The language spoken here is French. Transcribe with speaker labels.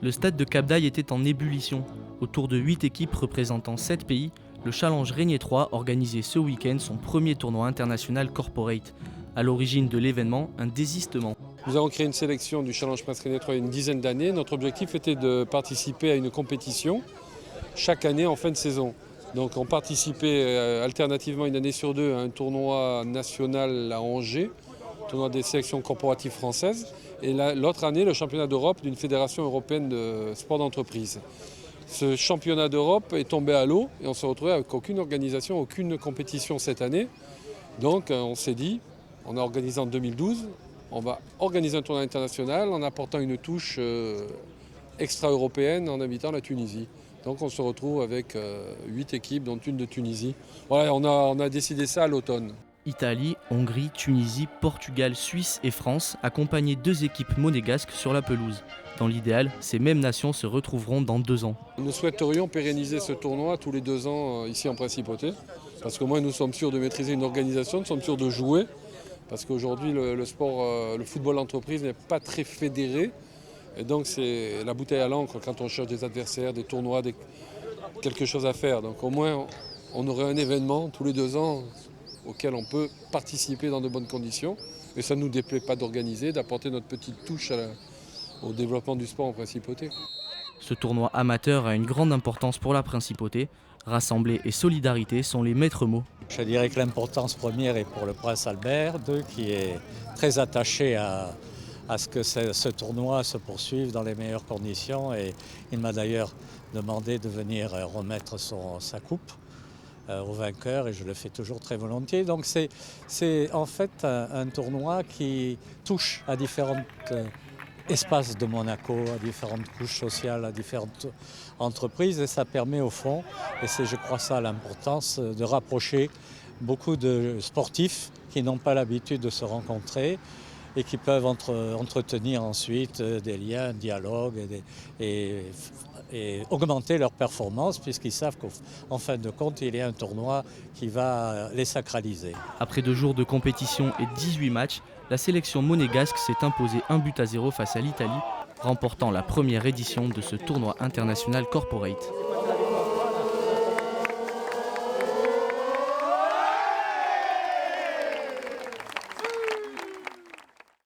Speaker 1: Le stade de Cap-d'Aille était en ébullition. Autour de 8 équipes représentant 7 pays, le Challenge Régnier 3 organisait ce week-end son premier tournoi international corporate. À l'origine de l'événement, un désistement.
Speaker 2: Nous avons créé une sélection du Challenge Prince Régnier 3 il y a une dizaine d'années. Notre objectif était de participer à une compétition chaque année en fin de saison. Donc on participait alternativement une année sur deux à un tournoi national à Angers, tournoi des sélections corporatives françaises, et l'autre année le championnat d'Europe d'une fédération européenne de sport d'entreprise. Ce championnat d'Europe est tombé à l'eau et on se retrouvait avec aucune organisation, aucune compétition cette année. Donc on s'est dit, on a organisé en 2012, on va organiser un tournoi international en apportant une touche extra-européenne en invitant la Tunisie. Donc on se retrouve avec 8 équipes, dont une de Tunisie. Voilà, on a décidé ça à l'automne.
Speaker 1: Italie, Hongrie, Tunisie, Portugal, Suisse et France accompagnaient 2 équipes monégasques sur la pelouse. Dans l'idéal, ces mêmes nations se retrouveront dans 2 ans.
Speaker 2: Nous souhaiterions pérenniser ce tournoi tous les 2 ans ici en Principauté, parce qu'au moins nous sommes sûrs de maîtriser une organisation, nous sommes sûrs de jouer, parce qu'aujourd'hui le sport, le football d'entreprise n'est pas très fédéré. Et donc c'est la bouteille à l'encre quand on cherche des adversaires, des tournois, quelque chose à faire. Donc au moins on aurait un événement tous les 2 ans auquel on peut participer dans de bonnes conditions. Et ça ne nous déplaît pas d'organiser, d'apporter notre petite touche au développement du sport en Principauté.
Speaker 1: Ce tournoi amateur a une grande importance pour la Principauté. Rassembler et solidarité sont les maîtres mots.
Speaker 3: Je dirais que l'importance première est pour le prince Albert II qui est très attaché à ce que ce tournoi se poursuive dans les meilleures conditions. Et il m'a d'ailleurs demandé de venir remettre sa coupe au vainqueur et je le fais toujours très volontiers. Donc c'est en fait un tournoi qui touche à différents espaces de Monaco, à différentes couches sociales, à différentes entreprises et ça permet au fond, et c'est je crois ça l'importance, de rapprocher beaucoup de sportifs qui n'ont pas l'habitude de se rencontrer et qui peuvent entretenir ensuite des liens, un dialogue et augmenter leur performance puisqu'ils savent qu'en fin de compte, il y a un tournoi qui va les sacraliser.
Speaker 1: Après 2 jours de compétition et 18 matchs, la sélection monégasque s'est imposée 1-0 face à l'Italie, remportant la première édition de ce tournoi international corporate.